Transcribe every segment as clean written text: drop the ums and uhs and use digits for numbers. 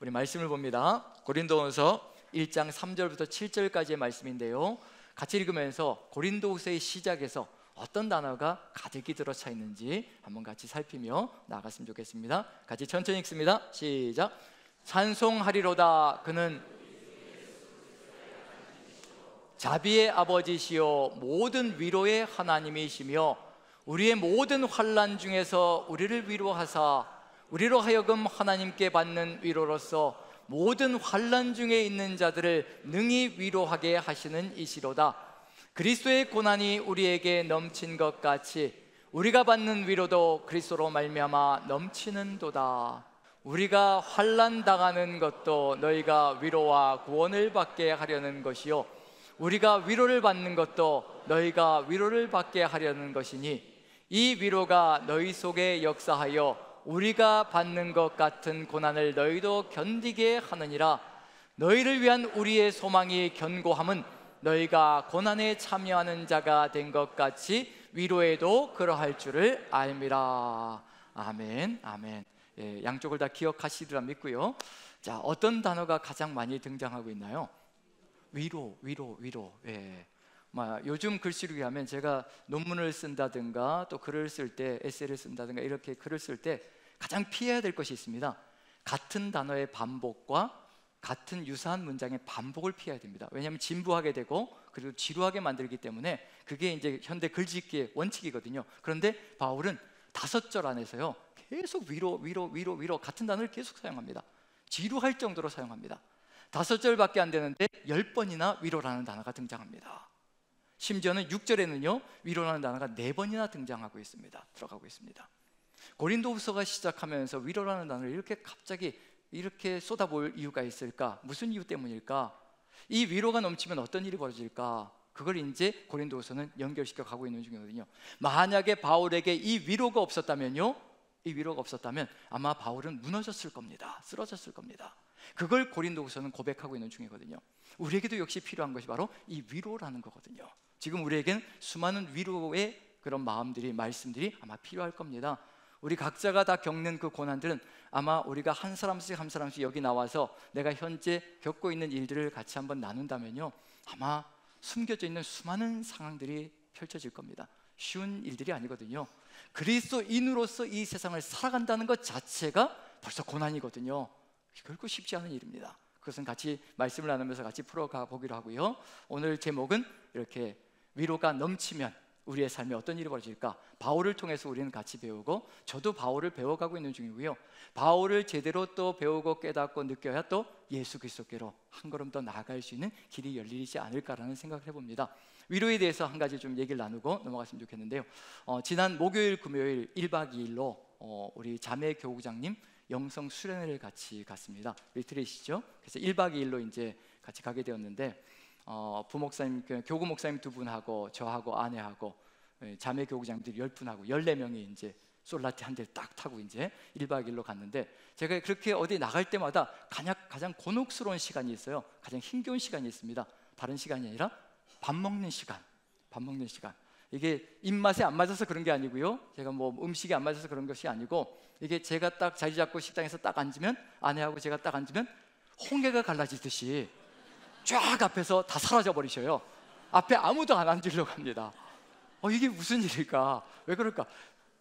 우리 말씀을 봅니다. 고린도후서 1장 3절부터 7절까지의 말씀인데요, 같이 읽으면서 고린도후서의 시작에서 어떤 단어가 가득히 들어차 있는지 한번 같이 살피며 나아갔으면 좋겠습니다. 같이 천천히 읽습니다. 시작. 찬송하리로다. 그는 자비의 아버지시요 모든 위로의 하나님이시며 우리의 모든 환난 중에서 우리를 위로하사 우리로 하여금 하나님께 받는 위로로서 모든 환난 중에 있는 자들을 능히 위로하게 하시는 이시로다. 그리스도의 고난이 우리에게 넘친 것 같이 우리가 받는 위로도 그리스도로 말미암아 넘치는도다. 우리가 환난 당하는 것도 너희가 위로와 구원을 받게 하려는 것이요 우리가 위로를 받는 것도 너희가 위로를 받게 하려는 것이니 이 위로가 너희 속에 역사하여 우리가 받는 것 같은 고난을 너희도 견디게 하느니라. 너희를 위한 우리의 소망이 견고함은 너희가 고난에 참여하는 자가 된 것 같이 위로에도 그러할 줄을 알미라. 아멘, 아멘. 예, 양쪽을 다 기억하시리라 믿고요. 자, 어떤 단어가 가장 많이 등장하고 있나요? 위로. 예. 요즘 글씨로 하면 제가 논문을 쓴다든가 또 글을 쓸 때, 에세이를 쓴다든가 이렇게 글을 쓸 때 가장 피해야 될 것이 있습니다. 같은 단어의 반복과 같은 유사한 문장의 반복을 피해야 됩니다. 왜냐하면 진부하게 되고 그리고 지루하게 만들기 때문에 그게 이제 현대 글짓기의 원칙이거든요. 그런데 바울은 5절 안에서요 계속 위로 같은 단어를 계속 사용합니다. 지루할 정도로 사용합니다. 5절밖에 안 되는데 10번이나 위로라는 단어가 등장합니다. 심지어는 6절에는요 위로라는 단어가 4번이나 등장하고 있습니다. 들어가고 있습니다. 고린도후서가 시작하면서 위로라는 단어를 이렇게 갑자기 이렇게 쏟아볼 이유가 있을까? 무슨 이유 때문일까? 이 위로가 넘치면 어떤 일이 벌어질까? 그걸 이제 고린도후서는 연결시켜 가고 있는 중이거든요. 만약에 바울에게 이 위로가 없었다면요, 이 위로가 없었다면 아마 바울은 무너졌을 겁니다. 쓰러졌을 겁니다. 그걸 고린도후서는 고백하고 있는 중이거든요. 우리에게도 역시 필요한 것이 바로 이 위로라는 거거든요. 지금 우리에게는 수많은 위로의 그런 마음들이, 말씀들이 아마 필요할 겁니다. 우리 각자가 다 겪는 그 고난들은 아마 우리가 한 사람씩 한 사람씩 여기 나와서 내가 현재 겪고 있는 일들을 같이 한번 나눈다면요, 아마 숨겨져 있는 수많은 상황들이 펼쳐질 겁니다. 쉬운 일들이 아니거든요. 그리스도인으로서 이 세상을 살아간다는 것 자체가 벌써 고난이거든요. 결코 쉽지 않은 일입니다. 그것은 같이 말씀을 나누면서 같이 풀어가 보기로 하고요. 오늘 제목은 이렇게 위로가 넘치면 우리의 삶에 어떤 일이 벌어질까? 바울을 통해서 우리는 같이 배우고 저도 바울을 배워가고 있는 중이고요. 바울을 제대로 또 배우고 깨닫고 느껴야 또 예수 그리스도께로 한 걸음 더 나아갈 수 있는 길이 열리지 않을까라는 생각을 해봅니다. 위로에 대해서 한 가지 좀 얘기를 나누고 넘어갔으면 좋겠는데요. 지난 목요일, 금요일 1박 2일로 우리 자매 교구장님 영성 수련회를 같이 갔습니다. 리트릿이죠. 그래서 1박 2일로 이제 같이 가게 되었는데 부목사님, 교구 목사님 2분하고 저하고 아내하고 자매 교구장들이 10분하고 14명이 이제 솔라티 한 대를 딱 타고 이제 1박 2일로 갔는데, 제가 그렇게 어디 나갈 때마다 가장 곤혹스러운 시간이 있어요. 가장 힘겨운 시간이 있습니다. 다른 시간이 아니라 밥 먹는 시간. 이게 입맛에 안 맞아서 그런 게 아니고요, 제가 뭐 음식이 안 맞아서 그런 것이 아니고, 이게 제가 딱 자리 잡고 식당에서 딱 앉으면, 아내하고 제가 딱 앉으면 홍해가 갈라지듯이 쫙 앞에서 다 사라져 버리셔요. 앞에 아무도 안 앉으려고 합니다. 이게 무슨 일일까? 왜 그럴까?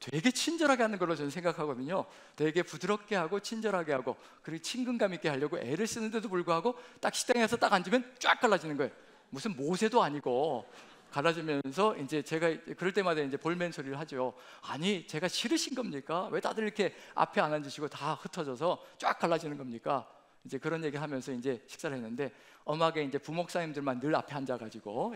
되게 친절하게 하는 걸로 저는 생각하거든요. 되게 부드럽게 하고 친절하게 하고 그리고 친근감 있게 하려고 애를 쓰는데도 불구하고 딱 식당에서 딱 앉으면 쫙 갈라지는 거예요. 무슨 모세도 아니고 갈라지면서 이제 제가 그럴 때마다 이제 볼멘 소리를 하죠. 아니, 제가 싫으신 겁니까? 왜 다들 이렇게 앞에 안 앉으시고 다 흩어져서 쫙 갈라지는 겁니까? 이제 그런 얘기 하면서 이제 식사를 했는데, 엄하게 이제 부목사님들만 늘 앞에 앉아가지고,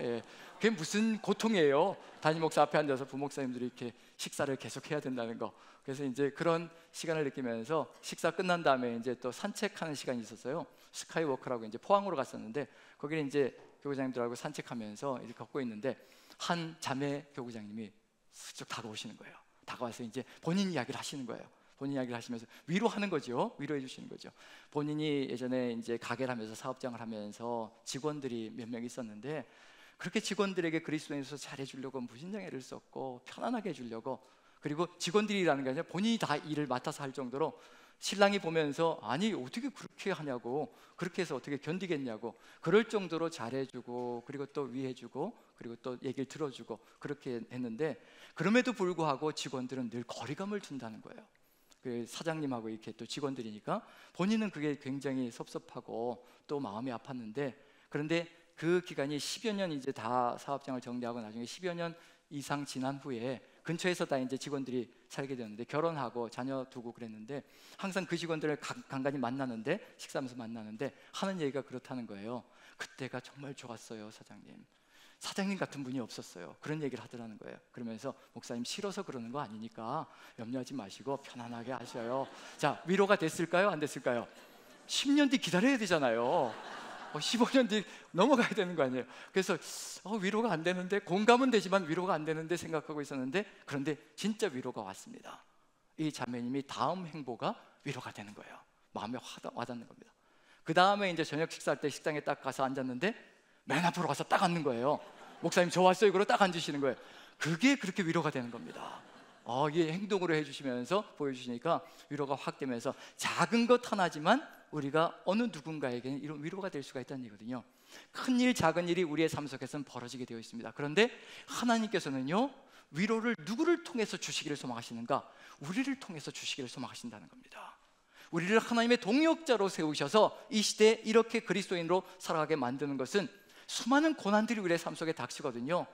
그게 무슨 고통이에요. 담임 목사 앞에 앉아서 부목사님들이 이렇게 식사를 계속 해야 된다는 거. 그래서 이제 그런 시간을 느끼면서 식사 끝난 다음에 이제 또 산책하는 시간이 있었어요. 스카이워크라고 이제 포항으로 갔었는데, 거기를 이제 교구장님들하고 산책하면서 이렇게 걷고 있는데 한 자매 교구장님이 슬쩍 다가오시는 거예요. 다가와서 이제 본인 이야기를 하시는 거예요. 본인 이야기를 하시면서 위로하는 거죠. 위로해 주시는 거죠. 본인이 예전에 이제 가게를 하면서 사업장을 하면서 직원들이 몇 명 있었는데, 그렇게 직원들에게 그리스도인으로서 잘해주려고 무진장 애를 썼고 편안하게 해주려고, 그리고 직원들이라는 게 아니라 본인이 다 일을 맡아서 할 정도로 신랑이 보면서 아니 어떻게 그렇게 하냐고, 그렇게 해서 어떻게 견디겠냐고, 그럴 정도로 잘해주고 그리고 또 위해주고 그리고 또 얘기를 들어주고 그렇게 했는데, 그럼에도 불구하고 직원들은 늘 거리감을 둔다는 거예요. 그 사장님하고 이렇게 또 직원들이니까 본인은 그게 굉장히 섭섭하고 또 마음이 아팠는데, 그런데 그 기간이 10여 년 이제 다 사업장을 정리하고 나중에 10여 년 이상 지난 후에 근처에서 다 이제 직원들이 살게 되었는데, 결혼하고 자녀 두고 그랬는데 항상 그 직원들을 간간히 만나는데, 식사하면서 만나는데 하는 얘기가 그렇다는 거예요. 그때가 정말 좋았어요, 사장님. 사장님 같은 분이 없었어요. 그런 얘기를 하더라는 거예요. 그러면서 목사님 싫어서 그러는 거 아니니까 염려하지 마시고 편안하게 하셔요. 자, 위로가 됐을까요? 안 됐을까요? 10년 뒤 기다려야 되잖아요. 15년 뒤 넘어가야 되는 거 아니에요. 그래서 위로가 안 되는데, 공감은 되지만 위로가 안 되는데 생각하고 있었는데, 그런데 진짜 위로가 왔습니다. 이 자매님이 다음 행보가 위로가 되는 거예요. 마음에 와닿는 겁니다. 그 다음에 이제 저녁 식사할 때 식당에 딱 가서 앉았는데 맨 앞으로 가서 딱 앉는 거예요. 목사님 저 왔어요. 그러고 딱 앉으시는 거예요. 그게 그렇게 위로가 되는 겁니다. 이게 행동으로 해주시면서 보여주시니까 위로가 확 되면서, 작은 것 하나지만 우리가 어느 누군가에게는 이런 위로가 될 수가 있다는 얘기거든요. 큰 일 작은 일이 우리의 삶 속에서는 벌어지게 되어 있습니다. 그런데 하나님께서는요, 위로를 누구를 통해서 주시기를 소망하시는가? 우리를 통해서 주시기를 소망하신다는 겁니다. 우리를 하나님의 동역자로 세우셔서 이 시대에 이렇게 그리스도인으로 살아가게 만드는 것은, 수많은 고난들이 우리의 삶 속에 닥치거든요.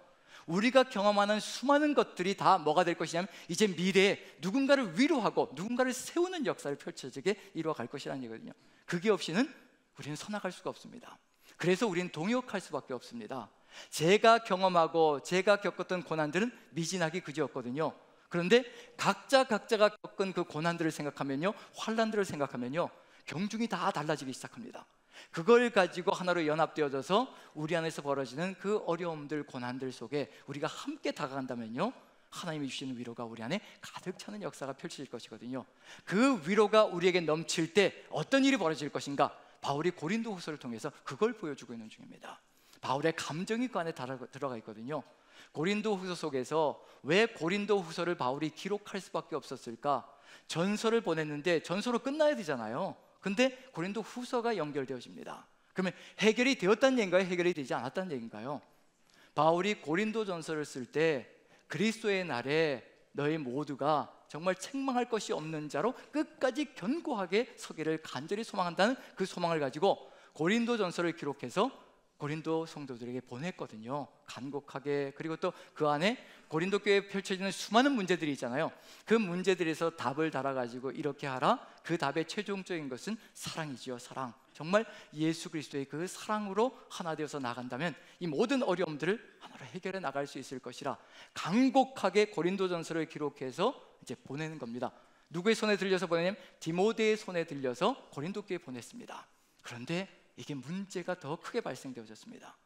우리가 경험하는 수많은 것들이 다 뭐가 될 것이냐면, 이제 미래에 누군가를 위로하고 누군가를 세우는 역사를 펼쳐지게 이루어갈 것이라는 얘기거든요. 그게 없이는 우리는 서나갈 수가 없습니다. 그래서 우리는 동역할 수밖에 없습니다. 제가 경험하고 제가 겪었던 고난들은 미진하기 그지였거든요. 그런데 각자가 겪은 그 고난들을 생각하면요, 환난들을 생각하면요, 경중이 다 달라지기 시작합니다. 그걸 가지고 하나로 연합되어져서 우리 안에서 벌어지는 그 어려움들, 고난들 속에 우리가 함께 다가간다면요, 하나님이 주시는 위로가 우리 안에 가득 차는 역사가 펼쳐질 것이거든요. 그 위로가 우리에게 넘칠 때 어떤 일이 벌어질 것인가? 바울이 고린도후서를 통해서 그걸 보여주고 있는 중입니다. 바울의 감정이 그 안에 들어가 있거든요. 고린도후서 속에서 왜 고린도후서를 바울이 기록할 수밖에 없었을까? 전서를 보냈는데 전서로 끝나야 되잖아요. 근데 고린도후서가 연결되어집니다. 그러면 해결이 되었다는 얘기인가요? 해결이 되지 않았다는 얘기인가요? 바울이 고린도전서를 쓸 때 그리스도의 날에 너희 모두가 정말 책망할 것이 없는 자로 끝까지 견고하게 서기를 간절히 소망한다는 그 소망을 가지고 고린도전서를 기록해서 고린도 성도들에게 보냈거든요. 간곡하게. 그리고 또 그 안에 고린도 교회에 펼쳐지는 수많은 문제들이 있잖아요. 그 문제들에서 답을 달아가지고 이렇게 하라. 그 답의 최종적인 것은 사랑이지요. 사랑. 정말 예수 그리스도의 그 사랑으로 하나 되어서 나간다면 이 모든 어려움들을 하나로 해결해 나갈 수 있을 것이라 간곡하게 고린도전서를 기록해서 이제 보내는 겁니다. 누구의 손에 들려서 보내냐면 디모데의 손에 들려서 고린도 교회에 보냈습니다. 그런데 이게 문제가 더 크게 발생되어졌습니다.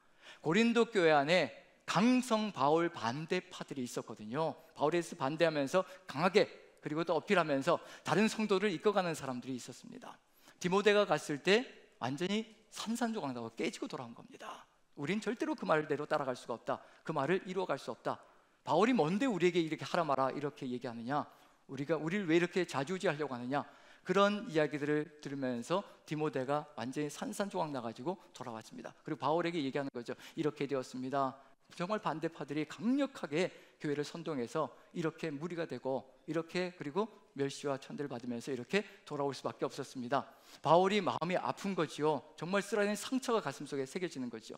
고린도 교회 안에 강성 바울 반대파들이 있었거든요. 바울에 대해서 반대하면서 강하게, 그리고 또 어필하면서 다른 성도를 이끌어가는 사람들이 있었습니다. 디모데가 갔을 때 완전히 산산조각나고 깨지고 돌아온 겁니다. 우린 절대로 그 말대로 따라갈 수가 없다. 그 말을 이루어갈 수 없다. 바울이 뭔데 우리에게 이렇게 하라 마라 이렇게 얘기하느냐? 우리를 왜 이렇게 좌지우지하려고 하느냐? 그런 이야기들을 들으면서 디모데가 완전히 산산조각 나가지고 돌아왔습니다. 그리고 바울에게 얘기하는 거죠. 이렇게 되었습니다. 정말 반대파들이 강력하게 교회를 선동해서 이렇게 무리가 되고 이렇게, 그리고 멸시와 천대를 받으면서 이렇게 돌아올 수밖에 없었습니다. 바울이 마음이 아픈 거지요. 정말 쓰라린 상처가 가슴속에 새겨지는 거죠.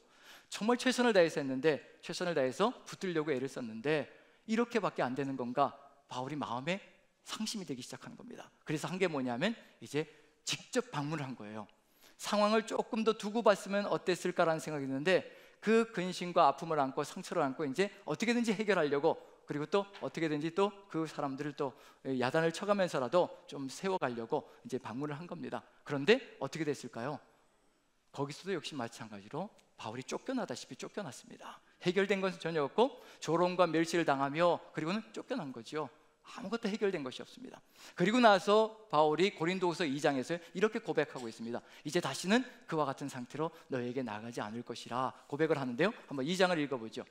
정말 최선을 다해서 했는데, 최선을 다해서 붙들려고 애를 썼는데 이렇게밖에 안 되는 건가? 바울이 마음에 상심이 되기 시작하는 겁니다. 그래서 한 게 뭐냐면 이제 직접 방문을 한 거예요. 상황을 조금 더 두고 봤으면 어땠을까라는 생각이 드는데, 그 근심과 아픔을 안고 상처를 안고 이제 어떻게든지 해결하려고, 그리고 또 어떻게든지 또 그 사람들을 또 야단을 쳐가면서라도 좀 세워가려고 이제 방문을 한 겁니다. 그런데 어떻게 됐을까요? 거기서도 역시 마찬가지로 바울이 쫓겨나다시피 쫓겨났습니다. 해결된 것은 전혀 없고 조롱과 멸시를 당하며, 그리고는 쫓겨난 거죠. 아무것도 해결된 것이 없습니다. 그리고 나서 바울이 고린도후서 2장에서 이렇게 고백하고 있습니다. 이제 다시는 그와 같은 상태로 너에게 나가지 않을 것이라 고백을 하는데요, 한번 2장을 읽어보죠.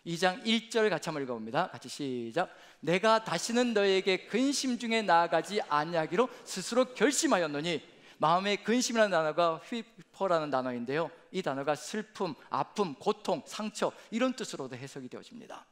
2장 1절 같이 한번 읽어봅니다. 같이 시작. 내가 다시는 너에게 근심 중에 나아가지 아니하기로 스스로 결심하였노니. 마음의 근심이라는 단어가 휘퍼라는 단어인데요, 이 단어가 슬픔, 아픔, 고통, 상처 이런 뜻으로도 해석이 되어집니다.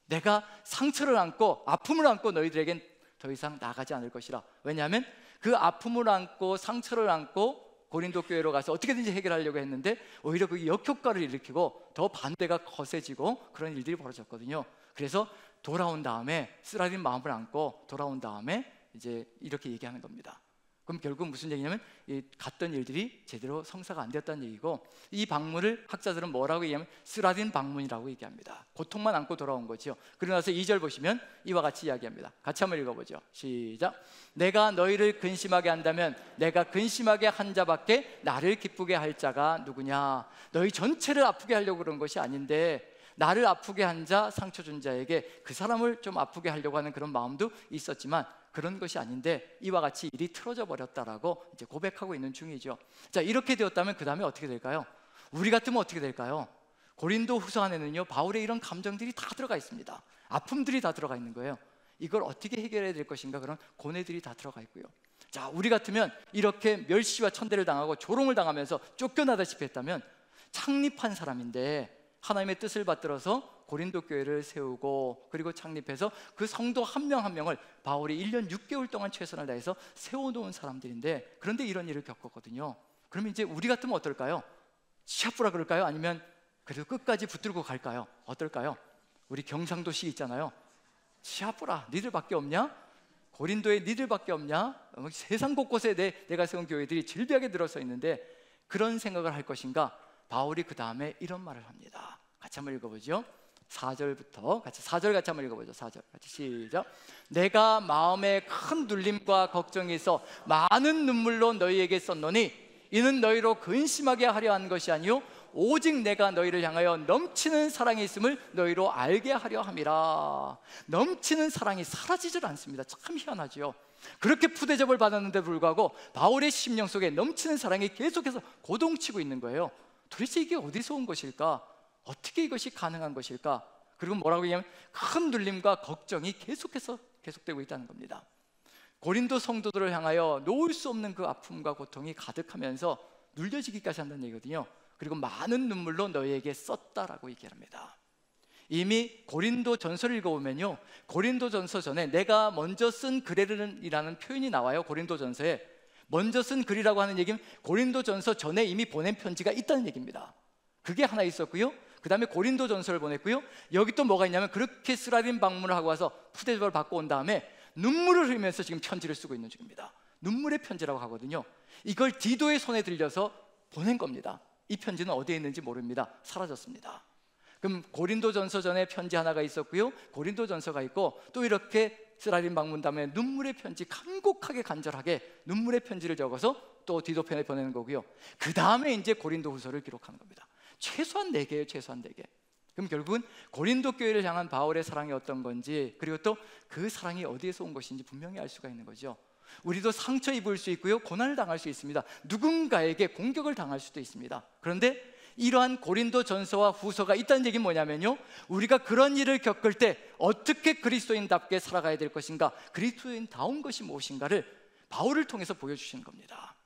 내가 상처를 안고 아픔을 안고 너희들에겐 더 이상 나가지 않을 것이라. 왜냐하면 그 아픔을 안고 상처를 안고 고린도 교회로 가서 어떻게든지 해결하려고 했는데 오히려 그 역효과를 일으키고 더 반대가 거세지고 그런 일들이 벌어졌거든요. 그래서 돌아온 다음에 쓰라린 마음을 안고 돌아온 다음에 이제 이렇게 얘기하는 겁니다. 그럼 결국 무슨 얘기냐면 이 갔던 일들이 제대로 성사가 안 되었다는 얘기고, 이 방문을 학자들은 뭐라고 얘기하면 쓰라린 방문이라고 얘기합니다. 고통만 안고 돌아온 거죠. 그러고 나서 2절 보시면 이와 같이 이야기합니다. 같이 한번 읽어보죠. 시작. 내가 너희를 근심하게 한다면 내가 근심하게 한 자밖에 나를 기쁘게 할 자가 누구냐. 너희 전체를 아프게 하려고 그런 것이 아닌데 나를 아프게 한 자, 상처 준 자에게 그 사람을 좀 아프게 하려고 하는 그런 마음도 있었지만 그런 것이 아닌데 이와 같이 일이 틀어져 버렸다라고 이제 고백하고 있는 중이죠. 자, 이렇게 되었다면 그 다음에 어떻게 될까요? 우리 같으면 어떻게 될까요? 고린도 후서 안에는요, 바울의 이런 감정들이 다 들어가 있습니다. 아픔들이 다 들어가 있는 거예요. 이걸 어떻게 해결해야 될 것인가, 그런 고뇌들이 다 들어가 있고요. 자, 우리 같으면 이렇게 멸시와 천대를 당하고 조롱을 당하면서 쫓겨나다시피 했다면, 창립한 사람인데 하나님의 뜻을 받들어서 고린도 교회를 세우고 그리고 창립해서 그 성도 한 명 한 명을 바울이 1년 6개월 동안 최선을 다해서 세워놓은 사람들인데, 그런데 이런 일을 겪었거든요. 그러면 이제 우리 같으면 어떨까요? 시합부라 그럴까요? 아니면 그래도 끝까지 붙들고 갈까요? 어떨까요? 우리 경상도 시 있잖아요. 시합부라, 니들밖에 없냐? 고린도에 니들밖에 없냐? 세상 곳곳에 내가 세운 교회들이 질비하게 들어서 있는데 그런 생각을 할 것인가? 바울이 그 다음에 이런 말을 합니다. 같이 한번 읽어보죠. 4절부터 같이 4절 같이 한번 읽어보죠. 4절 같이 시작. 내가 마음에 큰 눌림과 걱정이 있어 많은 눈물로 너희에게 썼노니 이는 너희로 근심하게 하려 한 것이 아니요 오직 내가 너희를 향하여 넘치는 사랑이 있음을 너희로 알게 하려 함이라. 넘치는 사랑이 사라지질 않습니다. 참 희한하죠. 그렇게 푸대접을 받았는데 불구하고 바울의 심령 속에 넘치는 사랑이 계속해서 고동치고 있는 거예요. 도대체 이게 어디서 온 것일까? 어떻게 이것이 가능한 것일까? 그리고 뭐라고 얘기하면 큰 눌림과 걱정이 계속되고 있다는 겁니다. 고린도 성도들을 향하여 놓을 수 없는 그 아픔과 고통이 가득하면서 눌려지기까지 한다는 얘기거든요. 그리고 많은 눈물로 너희에게 썼다라고 얘기합니다. 이미 고린도 전서를 읽어보면요, 고린도 전서 전에 내가 먼저 쓴 글이라는 표현이 나와요. 고린도 전서에 먼저 쓴 글이라고 하는 얘기는 고린도 전서 전에 이미 보낸 편지가 있다는 얘기입니다. 그게 하나 있었고요, 그 다음에 고린도 전서를 보냈고요, 여기 또 뭐가 있냐면 그렇게 쓰라린 방문을 하고 와서 푸대접을 받고 온 다음에 눈물을 흘리면서 지금 편지를 쓰고 있는 중입니다. 눈물의 편지라고 하거든요. 이걸 디도의 손에 들려서 보낸 겁니다. 이 편지는 어디에 있는지 모릅니다. 사라졌습니다. 그럼 고린도 전서 전에 편지 하나가 있었고요, 고린도 전서가 있고, 또 이렇게 쓰라린 방문 다음에 눈물의 편지, 간곡하게 간절하게 눈물의 편지를 적어서 또 디도편에 보내는 거고요, 그 다음에 이제 고린도 후서를 기록하는 겁니다. 최소한 4개예요. 최소한 4개. 그럼 결국은 고린도 교회를 향한 바울의 사랑이 어떤 건지, 그리고 또 그 사랑이 어디에서 온 것인지 분명히 알 수가 있는 거죠. 우리도 상처 입을 수 있고요, 고난을 당할 수 있습니다. 누군가에게 공격을 당할 수도 있습니다. 그런데 이러한 고린도 전서와 후서가 있다는 얘기는 뭐냐면요, 우리가 그런 일을 겪을 때 어떻게 그리스도인답게 살아가야 될 것인가, 그리스도인다운 것이 무엇인가를 바울을 통해서 보여주시는 겁니다.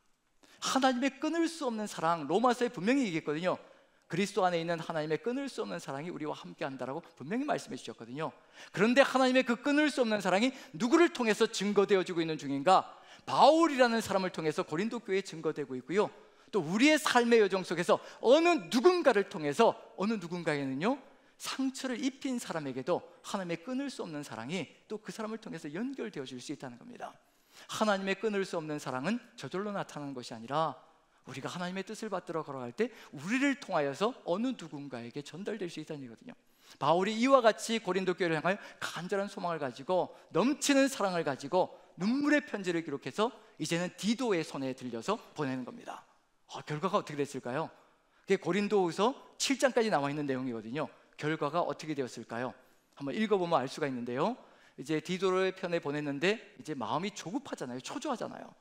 하나님의 끊을 수 없는 사랑, 로마서에 분명히 얘기했거든요. 그리스도 안에 있는 하나님의 끊을 수 없는 사랑이 우리와 함께 한다라고 분명히 말씀해 주셨거든요. 그런데 하나님의 그 끊을 수 없는 사랑이 누구를 통해서 증거되어지고 있는 중인가? 바울이라는 사람을 통해서 고린도 교회에 증거되고 있고요, 또 우리의 삶의 여정 속에서 어느 누군가를 통해서 어느 누군가에는요, 상처를 입힌 사람에게도 하나님의 끊을 수 없는 사랑이 또 그 사람을 통해서 연결되어질 수 있다는 겁니다. 하나님의 끊을 수 없는 사랑은 저절로 나타나는 것이 아니라 우리가 하나님의 뜻을 받들어 걸어갈 때 우리를 통하여서 어느 누군가에게 전달될 수 있다는 얘기거든요. 바울이 이와 같이 고린도 교회를 향하여 간절한 소망을 가지고 넘치는 사랑을 가지고 눈물의 편지를 기록해서 이제는 디도의 손에 들려서 보내는 겁니다. 결과가 어떻게 됐을까요? 그게 고린도후서 7장까지 나와 있는 내용이거든요. 결과가 어떻게 되었을까요? 한번 읽어보면 알 수가 있는데요, 이제 디도의 편에 보냈는데 이제 마음이 조급하잖아요. 초조하잖아요.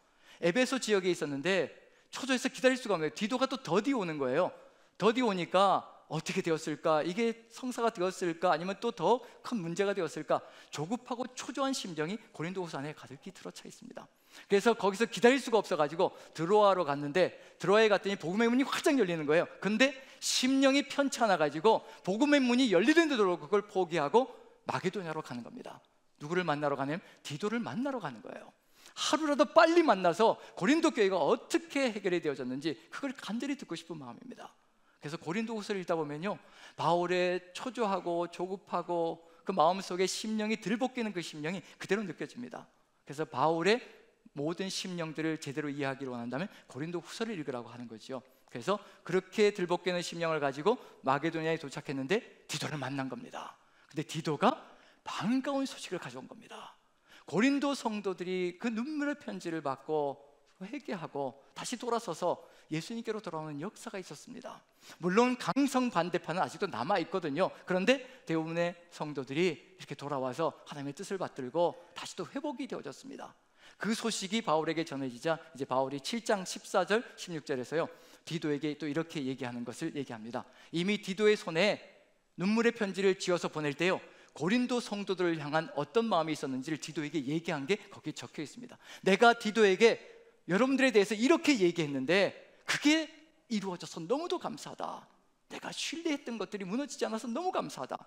에베소 지역에 있었는데 초조해서 기다릴 수가 없네요. 디도가 또 더디 오는 거예요. 더디 오니까 어떻게 되었을까? 이게 성사가 되었을까? 아니면 또 더 큰 문제가 되었을까? 조급하고 초조한 심정이 고린도후서 안에 가득히 들어차 있습니다. 그래서 거기서 기다릴 수가 없어가지고 드로아로 갔는데, 드로아에 갔더니 복음의 문이 활짝 열리는 거예요. 근데 심령이 편치 않아가지고 복음의 문이 열리는 데도 그걸 포기하고 마게도냐로 가는 겁니다. 누구를 만나러 가냐면 디도를 만나러 가는 거예요. 하루라도 빨리 만나서 고린도 교회가 어떻게 해결이 되어졌는지 그걸 간절히 듣고 싶은 마음입니다. 그래서 고린도후서를 읽다 보면요, 바울의 초조하고 조급하고 그 마음속에 심령이 들볶이는 그 심령이 그대로 느껴집니다. 그래서 바울의 모든 심령들을 제대로 이해하기를 원한다면 고린도후서를 읽으라고 하는 거죠. 그래서 그렇게 들볶이는 심령을 가지고 마게도냐에 도착했는데 디도를 만난 겁니다. 근데 디도가 반가운 소식을 가져온 겁니다. 고린도 성도들이 그 눈물의 편지를 받고 회개하고 다시 돌아서서 예수님께로 돌아오는 역사가 있었습니다. 물론 강성 반대파는 아직도 남아있거든요. 그런데 대부분의 성도들이 이렇게 돌아와서 하나님의 뜻을 받들고 다시 또 회복이 되어졌습니다. 그 소식이 바울에게 전해지자 이제 바울이 7장 14절 16절에서요 디도에게 또 이렇게 얘기하는 것을 얘기합니다. 이미 디도의 손에 눈물의 편지를 쥐어서 보낼 때요, 고린도 성도들을 향한 어떤 마음이 있었는지를 디도에게 얘기한 게 거기에 적혀 있습니다. 내가 디도에게 여러분들에 대해서 이렇게 얘기했는데 그게 이루어져서 너무도 감사하다. 내가 신뢰했던 것들이 무너지지 않아서 너무 감사하다.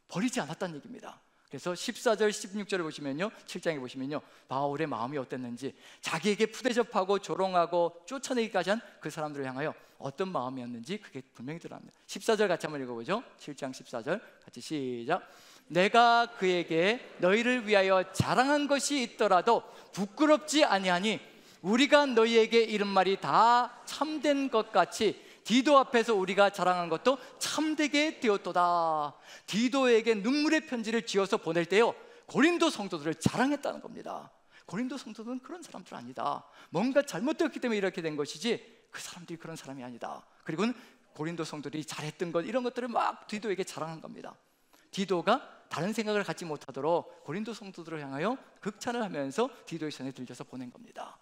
버리지 않았다는 얘기입니다. 그래서 14절 16절을 보시면요, 7장에 보시면요, 바울의 마음이 어땠는지, 자기에게 푸대접하고 조롱하고 쫓아내기까지 한 그 사람들을 향하여 어떤 마음이었는지 그게 분명히 드러납니다. 14절 같이 한번 읽어보죠. 7장 14절 같이 시작. 내가 그에게 너희를 위하여 자랑한 것이 있더라도 부끄럽지 아니하니 우리가 너희에게 이른 말이 다 참된 것 같이 디도 앞에서 우리가 자랑한 것도 참되게 되었도다. 디도에게 눈물의 편지를 지어서 보낼 때요, 고린도 성도들을 자랑했다는 겁니다. 고린도 성도들은 그런 사람들 아니다. 뭔가 잘못되었기 때문에 이렇게 된 것이지 그 사람들이 그런 사람이 아니다. 그리고 고린도 성도들이 잘했던 것, 이런 것들을 막 디도에게 자랑한 겁니다. 디도가 다른 생각을 갖지 못하도록 고린도 성도들을 향하여 극찬을 하면서 디도의 손에 들려서 보낸 겁니다.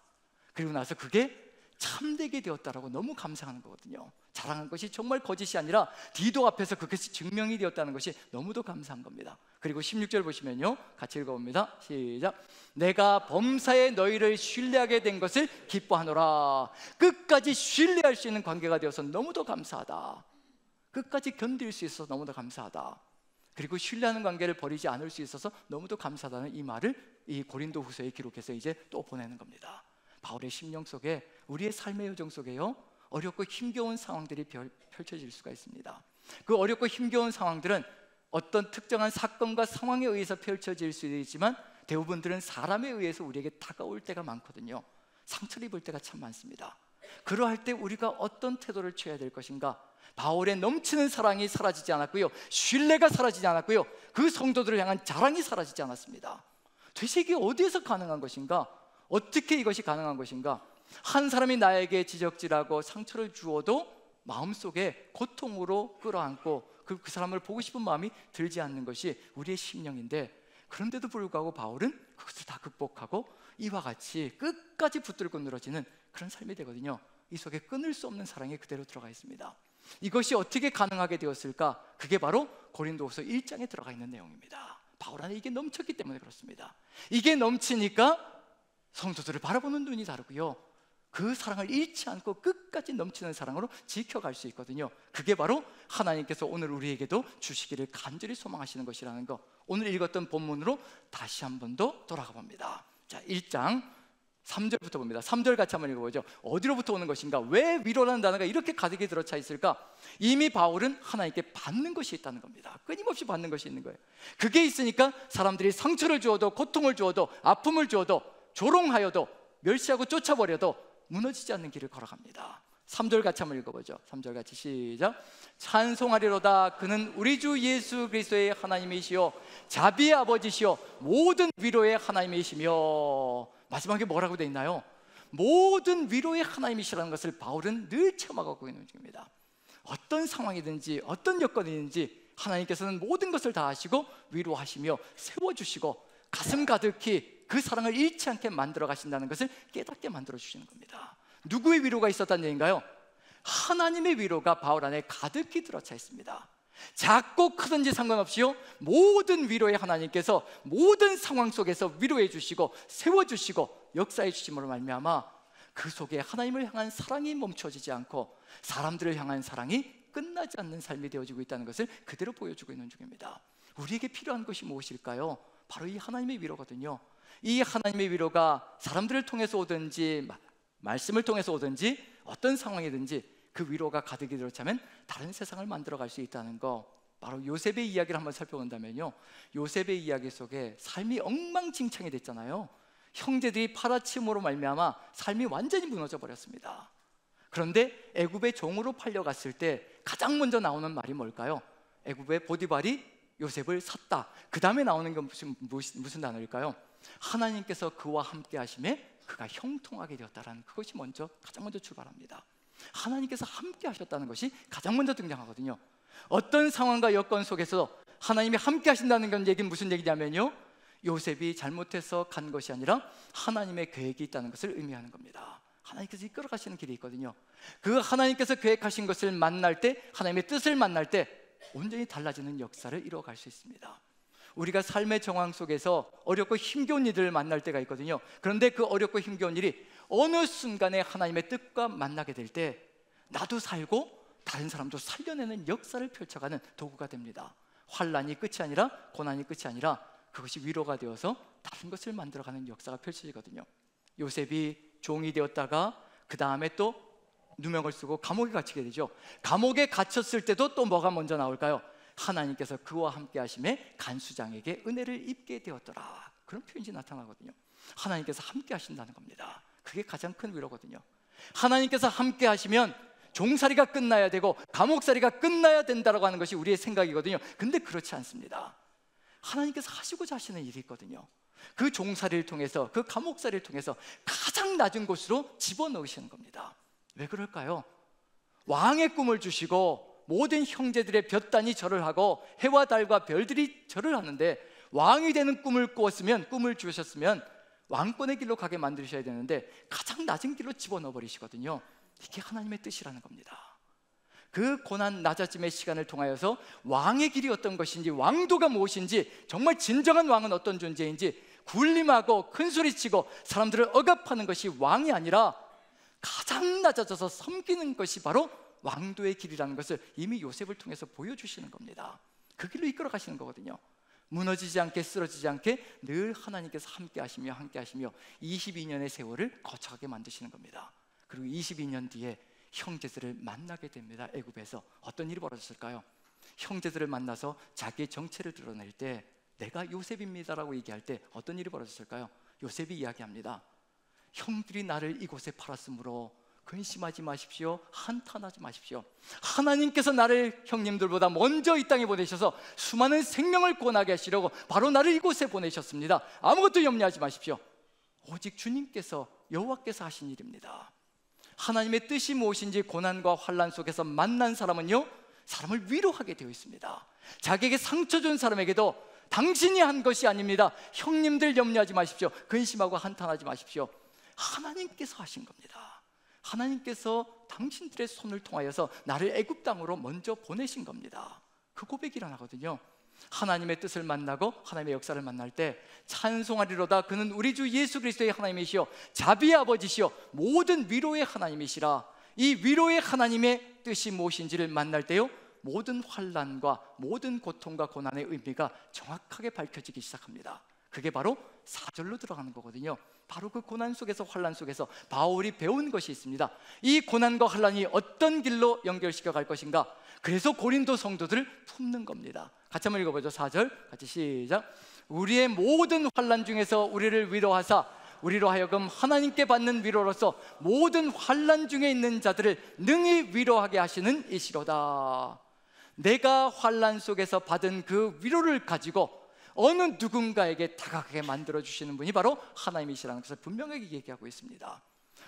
그리고 나서 그게 참되게 되었다라고 너무 감사하는 거거든요. 자랑한 것이 정말 거짓이 아니라 디도 앞에서 그것이 증명이 되었다는 것이 너무도 감사한 겁니다. 그리고 16절 보시면요, 같이 읽어봅니다. 시작. 내가 범사에 너희를 신뢰하게 된 것을 기뻐하노라. 끝까지 신뢰할 수 있는 관계가 되어서 너무도 감사하다. 끝까지 견딜 수 있어서 너무도 감사하다. 그리고 신뢰하는 관계를 버리지 않을 수 있어서 너무도 감사하다는 이 말을 이 고린도후서에 기록해서 이제 또 보내는 겁니다. 바울의 심령 속에, 우리의 삶의 여정 속에요, 어렵고 힘겨운 상황들이 펼쳐질 수가 있습니다. 그 어렵고 힘겨운 상황들은 어떤 특정한 사건과 상황에 의해서 펼쳐질 수도 있지만 대부분들은 사람에 의해서 우리에게 다가올 때가 많거든요. 상처를 입을 때가 참 많습니다. 그러할 때 우리가 어떤 태도를 취해야 될 것인가? 바울의 넘치는 사랑이 사라지지 않았고요, 신뢰가 사라지지 않았고요, 그 성도들을 향한 자랑이 사라지지 않았습니다. 도대체 이게 어디에서 가능한 것인가? 어떻게 이것이 가능한 것인가? 한 사람이 나에게 지적질하고 상처를 주어도 마음속에 고통으로 끌어안고 그 사람을 보고 싶은 마음이 들지 않는 것이 우리의 심령인데, 그런데도 불구하고 바울은 그것을 다 극복하고 이와 같이 끝까지 붙들고 늘어지는 그런 삶이 되거든요. 이 속에 끊을 수 없는 사랑이 그대로 들어가 있습니다. 이것이 어떻게 가능하게 되었을까? 그게 바로 고린도후서 1장에 들어가 있는 내용입니다. 바울 안에 이게 넘쳤기 때문에 그렇습니다. 이게 넘치니까 성도들을 바라보는 눈이 다르고요, 그 사랑을 잃지 않고 끝까지 넘치는 사랑으로 지켜갈 수 있거든요. 그게 바로 하나님께서 오늘 우리에게도 주시기를 간절히 소망하시는 것이라는 거, 오늘 읽었던 본문으로 다시 한 번 더 돌아가 봅니다. 자, 1장 3절부터 봅니다. 3절 같이 한번 읽어보죠. 어디로부터 오는 것인가? 왜 위로라는 단어가 이렇게 가득히 들어차 있을까? 이미 바울은 하나님께 받는 것이 있다는 겁니다. 끊임없이 받는 것이 있는 거예요. 그게 있으니까 사람들이 상처를 주어도, 고통을 주어도, 아픔을 주어도, 조롱하여도, 멸시하고 쫓아버려도 무너지지 않는 길을 걸어갑니다. 3절 같이 한번 읽어보죠. 3절 같이 시작. 찬송하리로다. 그는 우리 주 예수 그리스도의 하나님이시요 자비의 아버지시요 모든 위로의 하나님이시며, 마지막에 뭐라고 되어 있나요? 모든 위로의 하나님이시라는 것을 바울은 늘 체험하고 있는 중입니다. 어떤 상황이든지 어떤 여건이든지 하나님께서는 모든 것을 다 하시고 위로하시며 세워주시고 가슴 가득히 그 사랑을 잃지 않게 만들어 가신다는 것을 깨닫게 만들어 주시는 겁니다. 누구의 위로가 있었다는 얘기인가요? 하나님의 위로가 바울 안에 가득히 들어차 있습니다. 작고 크든지 상관없이요, 모든 위로의 하나님께서 모든 상황 속에서 위로해 주시고 세워주시고 역사해 주심으로 말미암아 그 속에 하나님을 향한 사랑이 멈춰지지 않고 사람들을 향한 사랑이 끝나지 않는 삶이 되어지고 있다는 것을 그대로 보여주고 있는 중입니다. 우리에게 필요한 것이 무엇일까요? 바로 이 하나님의 위로거든요. 이 하나님의 위로가 사람들을 통해서 오든지 말씀을 통해서 오든지 어떤 상황이든지 그 위로가 가득히 들어차면 다른 세상을 만들어갈 수 있다는 거, 바로 요셉의 이야기를 한번 살펴본다면요, 요셉의 이야기 속에 삶이 엉망진창이 됐잖아요. 형제들이 팔아치움으로 말미암아 삶이 완전히 무너져 버렸습니다. 그런데 애굽의 종으로 팔려갔을 때 가장 먼저 나오는 말이 뭘까요? 애굽의 보디발이 요셉을 샀다. 그 다음에 나오는 건 무슨 단어일까요? 하나님께서 그와 함께 하심에 그가 형통하게 되었다라는 그것이 가장 먼저 출발합니다. 하나님께서 함께 하셨다는 것이 가장 먼저 등장하거든요. 어떤 상황과 여건 속에서 하나님이 함께 하신다는 건 얘기는 무슨 얘기냐면요, 요셉이 잘못해서 간 것이 아니라 하나님의 계획이 있다는 것을 의미하는 겁니다. 하나님께서 이끌어 가시는 길이 있거든요. 그 하나님께서 계획하신 것을 만날 때, 하나님의 뜻을 만날 때 온전히 달라지는 역사를 이루어갈 수 있습니다. 우리가 삶의 정황 속에서 어렵고 힘겨운 일들을 만날 때가 있거든요. 그런데 그 어렵고 힘겨운 일이 어느 순간에 하나님의 뜻과 만나게 될 때 나도 살고 다른 사람도 살려내는 역사를 펼쳐가는 도구가 됩니다. 환난이 끝이 아니라, 고난이 끝이 아니라 그것이 위로가 되어서 다른 것을 만들어가는 역사가 펼쳐지거든요. 요셉이 종이 되었다가 그 다음에 또 누명을 쓰고 감옥에 갇히게 되죠. 감옥에 갇혔을 때도 또 뭐가 먼저 나올까요? 하나님께서 그와 함께 하심에 간수장에게 은혜를 입게 되었더라, 그런 표현이 나타나거든요. 하나님께서 함께 하신다는 겁니다. 그게 가장 큰 위로거든요. 하나님께서 함께 하시면 종살이가 끝나야 되고 감옥살이가 끝나야 된다고 하는 것이 우리의 생각이거든요. 근데 그렇지 않습니다. 하나님께서 하시고자 하시는 일이 있거든요. 그 종살이를 통해서, 그 감옥살이를 통해서 가장 낮은 곳으로 집어넣으시는 겁니다. 왜 그럴까요? 왕의 꿈을 주시고 모든 형제들의 볕단이 절을 하고 해와 달과 별들이 절을 하는데, 왕이 되는 꿈을 꾸었으면, 꿈을 주셨으면 왕권의 길로 가게 만드셔야 되는데 가장 낮은 길로 집어넣어 버리시거든요. 이게 하나님의 뜻이라는 겁니다. 그 고난 낮아짐의 시간을 통하여서 왕의 길이 어떤 것인지, 왕도가 무엇인지, 정말 진정한 왕은 어떤 존재인지 굴림하고 큰소리치고 사람들을 억압하는 것이 왕이 아니라 가장 낮아져서 섬기는 것이 바로 왕도의 길이라는 것을 이미 요셉을 통해서 보여주시는 겁니다. 그 길로 이끌어 가시는 거거든요. 무너지지 않게, 쓰러지지 않게 늘 하나님께서 함께 하시며 22년의 세월을 거쳐가게 만드시는 겁니다. 그리고 22년 뒤에 형제들을 만나게 됩니다. 애굽에서 어떤 일이 벌어졌을까요? 형제들을 만나서 자기의 정체를 드러낼 때 내가 요셉입니다라고 얘기할 때 어떤 일이 벌어졌을까요? 요셉이 이야기합니다. 형들이 나를 이곳에 팔았으므로 근심하지 마십시오, 한탄하지 마십시오. 하나님께서 나를 형님들보다 먼저 이 땅에 보내셔서 수많은 생명을 구원하게 하시려고 바로 나를 이곳에 보내셨습니다. 아무것도 염려하지 마십시오. 오직 주님께서, 여호와께서 하신 일입니다. 하나님의 뜻이 무엇인지 고난과 환난 속에서 만난 사람은요, 사람을 위로하게 되어 있습니다. 자기에게 상처 준 사람에게도 당신이 한 것이 아닙니다, 형님들 염려하지 마십시오, 근심하고 한탄하지 마십시오, 하나님께서 하신 겁니다. 하나님께서 당신들의 손을 통하여서 나를 애굽 땅으로 먼저 보내신 겁니다. 그 고백이 일어나거든요. 하나님의 뜻을 만나고 하나님의 역사를 만날 때 찬송하리로다, 그는 우리 주 예수 그리스도의 하나님이시요 자비의 아버지시요 모든 위로의 하나님이시라. 이 위로의 하나님의 뜻이 무엇인지를 만날 때요, 모든 환난과 모든 고통과 고난의 의미가 정확하게 밝혀지기 시작합니다. 그게 바로 4절로 들어가는 거거든요. 바로 그 고난 속에서, 환난 속에서 바울이 배운 것이 있습니다. 이 고난과 환난이 어떤 길로 연결시켜 갈 것인가, 그래서 고린도 성도들을 품는 겁니다. 같이 한번 읽어보죠. 4절 같이 시작. 우리의 모든 환난 중에서 우리를 위로하사 우리로 하여금 하나님께 받는 위로로서 모든 환난 중에 있는 자들을 능히 위로하게 하시는 이시로다. 내가 환난 속에서 받은 그 위로를 가지고 어느 누군가에게 다가가게 만들어주시는 분이 바로 하나님이시라는 것을 분명하게 얘기하고 있습니다.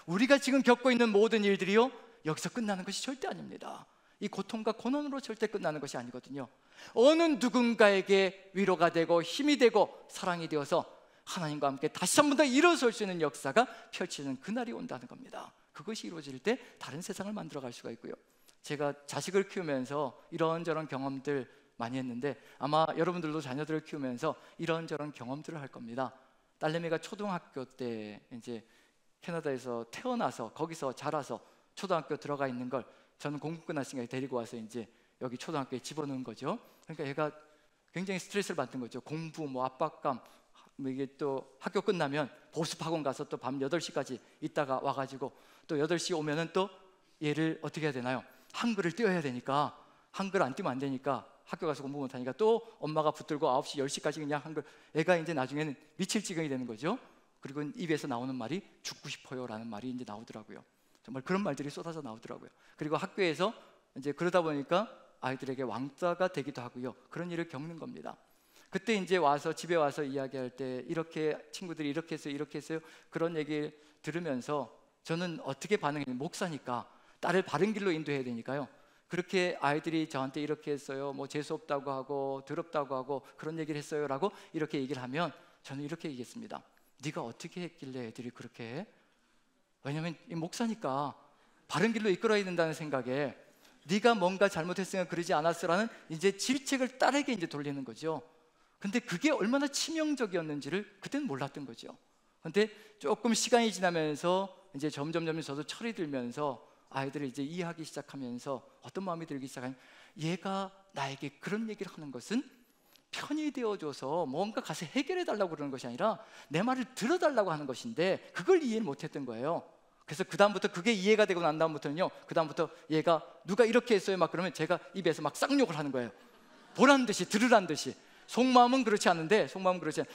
우리가 지금 겪고 있는 모든 일들이요, 여기서 끝나는 것이 절대 아닙니다. 이 고통과 고난으로 절대 끝나는 것이 아니거든요. 어느 누군가에게 위로가 되고 힘이 되고 사랑이 되어서 하나님과 함께 다시 한 번 더 일어설 수 있는 역사가 펼치는 그날이 온다는 겁니다. 그것이 이루어질 때 다른 세상을 만들어갈 수가 있고요. 제가 자식을 키우면서 이런저런 경험들 많이 했는데 아마 여러분들도 자녀들을 키우면서 이런저런 경험들을 할 겁니다. 딸내미가 초등학교 때 이제 캐나다에서 태어나서 거기서 자라서 초등학교 들어가 있는 걸 저는 공부 끝났으니까 데리고 와서 이제 여기 초등학교에 집어넣은 거죠. 그러니까 얘가 굉장히 스트레스를 받는 거죠. 공부, 뭐 압박감, 뭐 이게 또 학교 끝나면 보습학원 가서 또 밤 8시까지 있다가 와가지고 또 8시 오면은 또 얘를 어떻게 해야 되나요? 한글을 띄워야 되니까, 한글 안 띄우면 안 되니까 학교 가서 공부 못하니까 또 엄마가 붙들고 9시, 10시까지 그냥 한글. 애가 이제 나중에는 미칠 지경이 되는 거죠. 그리고 입에서 나오는 말이 죽고 싶어요 라는 말이 이제 나오더라고요. 정말 그런 말들이 쏟아져 나오더라고요. 그리고 학교에서 이제 그러다 보니까 아이들에게 왕따가 되기도 하고요. 그런 일을 겪는 겁니다. 그때 이제 와서 집에 와서 이야기할 때 이렇게 친구들이 이렇게 했어요, 이렇게 했어요, 그런 얘기 들으면서 저는 어떻게 반응했냐면, 목사니까 딸을 바른 길로 인도해야 되니까요. 그렇게 아이들이 저한테 이렇게 했어요, 뭐 재수없다고 하고 더럽다고 하고 그런 얘기를 했어요 라고 이렇게 얘기를 하면 저는 이렇게 얘기했습니다. 네가 어떻게 했길래 애들이 그렇게 해? 왜냐면 이 목사니까 바른 길로 이끌어야 된다는 생각에 네가 뭔가 잘못했으면 그러지 않았어라는 이제 질책을 딸에게 이제 돌리는 거죠. 근데 그게 얼마나 치명적이었는지를 그때는 몰랐던 거죠. 근데 조금 시간이 지나면서 이제 점점 저도 철이 들면서 아이들을 이제 이해하기 시작하면서 어떤 마음이 들기 시작하면, 얘가 나에게 그런 얘기를 하는 것은 편이 되어줘서 뭔가 가서 해결해 달라고 그러는 것이 아니라 내 말을 들어달라고 하는 것인데 그걸 이해를 못했던 거예요. 그래서 그 다음부터 그게 이해가 되고 난 다음부터는요, 그 다음부터 얘가 누가 이렇게 했어요 막 그러면 제가 입에서 막 쌍욕을 하는 거예요. 보란 듯이 들으란 듯이. 속마음은 그렇지 않은데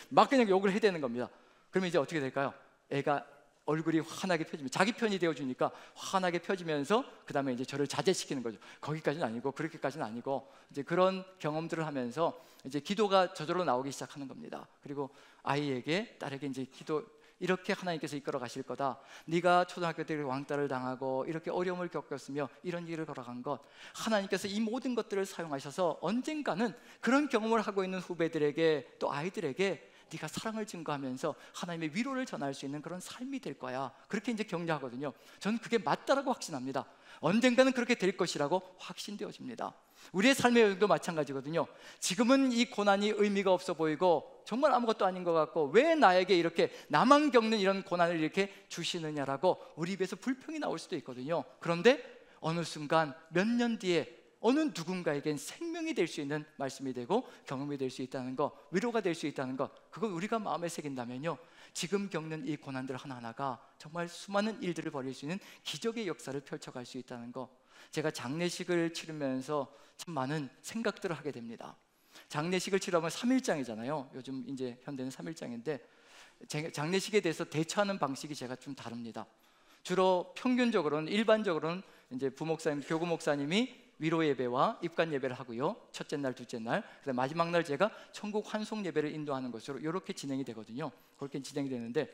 막 그냥 욕을 해대는 겁니다. 그러면 이제 어떻게 될까요? 애가 얼굴이 환하게 펴지면, 자기 편이 되어주니까 환하게 펴지면서 그 다음에 이제 저를 자제시키는 거죠. 거기까지는 아니고 그렇게까지는 아니고, 이제 그런 경험들을 하면서 이제 기도가 저절로 나오기 시작하는 겁니다. 그리고 아이에게, 딸에게 이제 기도, 이렇게 하나님께서 이끌어 가실 거다. 네가 초등학교 때 왕따를 당하고 이렇게 어려움을 겪었으며 이런 일을 걸어간 것, 하나님께서 이 모든 것들을 사용하셔서 언젠가는 그런 경험을 하고 있는 후배들에게, 또 아이들에게 네가 사랑을 증거하면서 하나님의 위로를 전할 수 있는 그런 삶이 될 거야. 그렇게 이제 격려하거든요. 저는 그게 맞다라고 확신합니다. 언젠가는 그렇게 될 것이라고 확신되어집니다. 우리의 삶의 여정도 마찬가지거든요. 지금은 이 고난이 의미가 없어 보이고 정말 아무것도 아닌 것 같고, 왜 나에게 이렇게 나만 겪는 이런 고난을 이렇게 주시느냐라고 우리 입에서 불평이 나올 수도 있거든요. 그런데 어느 순간 몇 년 뒤에 어느 누군가에겐 생명이 될 수 있는 말씀이 되고 경험이 될 수 있다는 것, 위로가 될 수 있다는 것, 그걸 우리가 마음에 새긴다면요, 지금 겪는 이 고난들 하나하나가 정말 수많은 일들을 벌일 수 있는 기적의 역사를 펼쳐갈 수 있다는 것. 제가 장례식을 치르면서 참 많은 생각들을 하게 됩니다. 장례식을 치르면 3일장이잖아요. 요즘 이제 현대는 3일장인데 장례식에 대해서 대처하는 방식이 제가 좀 다릅니다. 주로 평균적으로는, 일반적으로는 이제 부목사님, 교구 목사님이 위로 예배와 입관 예배를 하고요, 첫째 날, 둘째 날, 그다음 마지막 날 제가 천국 환송 예배를 인도하는 것으로 이렇게 진행이 되거든요. 그렇게 진행이 되는데,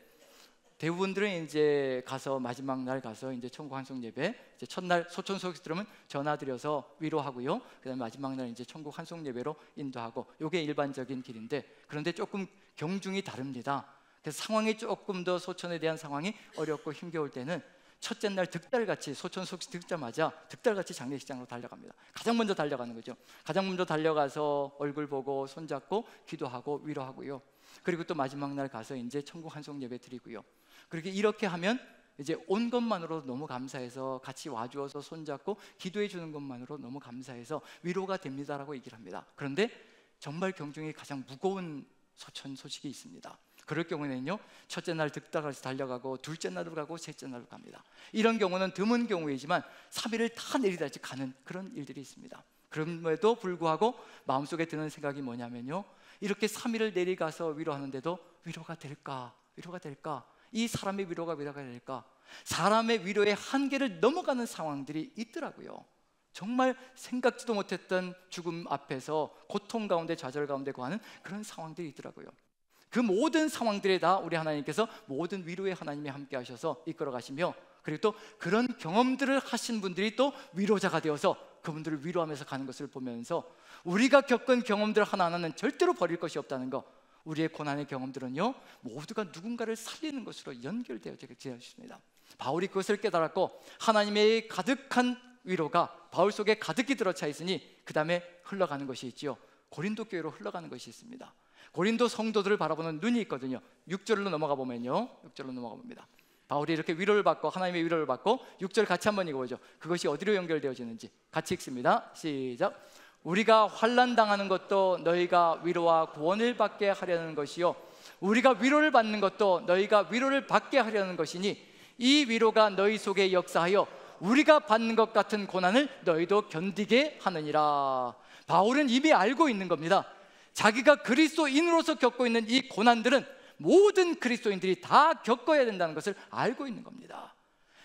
대부분들은 이제 가서 마지막 날 가서 이제 천국 환송 예배, 이제 첫날 소천 소식 들으면 전화드려서 위로하고요, 그다음에 마지막 날 이제 천국 환송 예배로 인도하고, 이게 일반적인 길인데, 그런데 조금 경중이 다릅니다. 그래서 상황이 조금 더, 소천에 대한 상황이 어렵고 힘겨울 때는 첫째 날 득달같이, 소천 소식 듣자마자 득달같이 장례식장으로 달려갑니다. 가장 먼저 달려가는 거죠. 가장 먼저 달려가서 얼굴 보고 손잡고 기도하고 위로하고요, 그리고 또 마지막 날 가서 이제 천국 환송 예배 드리고요. 그렇게 이렇게 하면 이제 온 것만으로 너무 감사해서, 같이 와주어서 손잡고 기도해 주는 것만으로 너무 감사해서 위로가 됩니다라고 얘기를 합니다. 그런데 정말 경중이 가장 무거운 소천 소식이 있습니다. 그럴 경우에는요, 첫째 날 득달같이 달려가고 둘째 날로 가고 셋째 날로 갑니다. 이런 경우는 드문 경우이지만 3일을 다 내리다시 가는 그런 일들이 있습니다. 그럼에도 불구하고 마음속에 드는 생각이 뭐냐면요, 이렇게 3일을 내려가서 위로하는데도 위로가 될까? 위로가 될까? 이 사람의 위로가 될까? 사람의 위로의 한계를 넘어가는 상황들이 있더라고요. 정말 생각지도 못했던 죽음 앞에서 고통 가운데, 좌절 가운데 거하는 그런 상황들이 있더라고요. 그 모든 상황들에 다 우리 하나님께서 모든 위로의 하나님이 함께 하셔서 이끌어 가시며, 그리고 또 그런 경험들을 하신 분들이 또 위로자가 되어서 그분들을 위로하면서 가는 것을 보면서, 우리가 겪은 경험들 하나하나는 절대로 버릴 것이 없다는 것, 우리의 고난의 경험들은요 모두가 누군가를 살리는 것으로 연결되어 있습니다. 바울이 그것을 깨달았고 하나님의 가득한 위로가 바울 속에 가득히 들어차 있으니 그 다음에 흘러가는 것이 있지요. 고린도 교회로 흘러가는 것이 있습니다. 고린도 성도들을 바라보는 눈이 있거든요. 6절로 넘어가 보면요, 6절로 넘어가 봅니다. 바울이 이렇게 위로를 받고 하나님의 위로를 받고 6절 같이 한번 읽어보죠. 그것이 어디로 연결되어지는지 같이 읽습니다. 시작. 우리가 환난 당하는 것도 너희가 위로와 구원을 받게 하려는 것이요 우리가 위로를 받는 것도 너희가 위로를 받게 하려는 것이니 이 위로가 너희 속에 역사하여 우리가 받는 것 같은 고난을 너희도 견디게 하느니라. 바울은 이미 알고 있는 겁니다. 자기가 그리스도인으로서 겪고 있는 이 고난들은 모든 그리스도인들이 다 겪어야 된다는 것을 알고 있는 겁니다.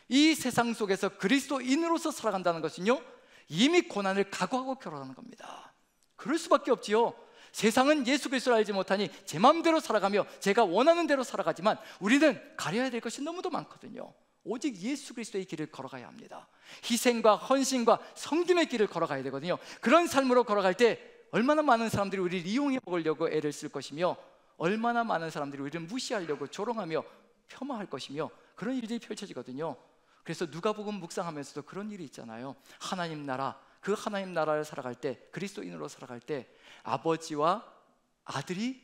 이 세상 속에서 그리스도인으로서 살아간다는 것은요, 이미 고난을 각오하고 결혼하는 겁니다. 그럴 수밖에 없지요. 세상은 예수 그리스도를 알지 못하니 제 마음대로 살아가며 제가 원하는 대로 살아가지만 우리는 가려야 될 것이 너무도 많거든요. 오직 예수 그리스도의 길을 걸어가야 합니다. 희생과 헌신과 섬김의 길을 걸어가야 되거든요. 그런 삶으로 걸어갈 때 얼마나 많은 사람들이 우리를 이용해 먹으려고 애를 쓸 것이며 얼마나 많은 사람들이 우리를 무시하려고 조롱하며 폄하할 것이며 그런 일들이 펼쳐지거든요. 그래서 누가복음 묵상하면서도 그런 일이 있잖아요. 하나님 나라, 그 하나님 나라를 살아갈 때, 그리스도인으로 살아갈 때 아버지와 아들이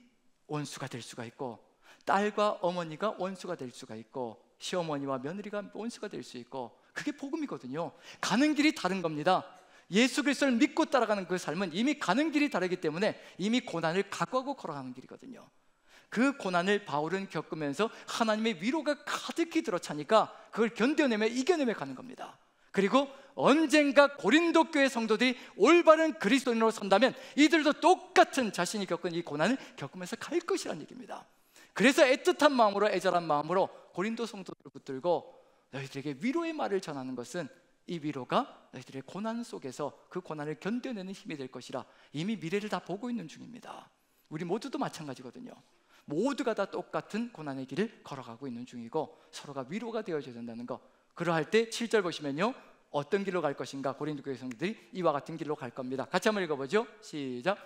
원수가 될 수가 있고 딸과 어머니가 원수가 될 수가 있고 시어머니와 며느리가 원수가 될 수 있고, 그게 복음이거든요. 가는 길이 다른 겁니다. 예수 그리스도를 믿고 따라가는 그 삶은 이미 가는 길이 다르기 때문에 이미 고난을 각오하고 걸어가는 길이거든요. 그 고난을 바울은 겪으면서 하나님의 위로가 가득히 들어차니까 그걸 견뎌내며 이겨내며 가는 겁니다. 그리고 언젠가 고린도 교회 성도들이 올바른 그리스도인으로 산다면 이들도 똑같은 자신이 겪은 이 고난을 겪으면서 갈 것이라는 얘기입니다. 그래서 애틋한 마음으로, 애절한 마음으로 고린도 성도들을 붙들고 너희들에게 위로의 말을 전하는 것은 이 위로가 너희들의 고난 속에서 그 고난을 견뎌내는 힘이 될 것이라 이미 미래를 다 보고 있는 중입니다. 우리 모두도 마찬가지거든요. 모두가 다 똑같은 고난의 길을 걸어가고 있는 중이고 서로가 위로가 되어줘야 된다는 거. 그러할 때 7절 보시면요, 어떤 길로 갈 것인가? 고린도 교회 성도들이 이와 같은 길로 갈 겁니다. 같이 한번 읽어보죠. 시작.